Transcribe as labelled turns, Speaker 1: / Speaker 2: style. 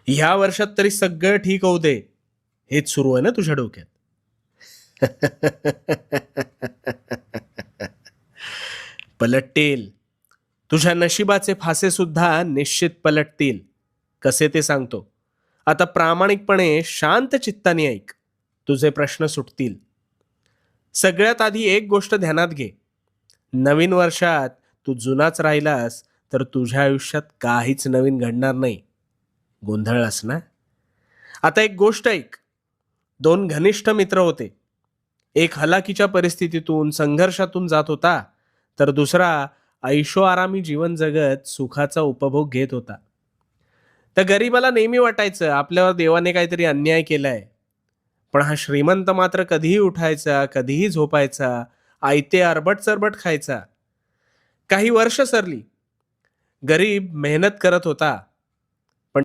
Speaker 1: ह्या वर्षात तरी सगळं ठीक होऊ दे, हेच सुरू आहे ना तुझ्या डोक्यात. पलटतील. तुझ्या नशिबाचे फासे सुद्धा निश्चित पलटतील. कसे ते सांगतो. आता प्रामाणिकपणे शांत चित्ताने ऐक. तुझे प्रश्न सुटतील. सगळ्यात आधी एक गोष्ट ध्यानात घे. नवीन वर्षात तू जुनाच राहिलास तर तुझ्या आयुष्यात काहीच नवीन घडणार नाही. गोंधळलास ना? आता एक गोष्ट ऐक. दोन घनिष्ठ मित्र होते. एक हलाखीच्या परिस्थितीतून संघर्षातून जात होता, तर दुसरा ऐशोआरामी जीवन जगत सुखाचा उपभोग घेत होता. त्या गरीबाला नेहमी वाटायचं आपल्यावर देवाने काहीतरी अन्याय केलाय. पण हा श्रीमंत मात्र कधीही उठायचा, कधीही झोपायचा, आयते अरबट चरबट खायचा. काही वर्ष सरली. गरीब मेहनत करत होता,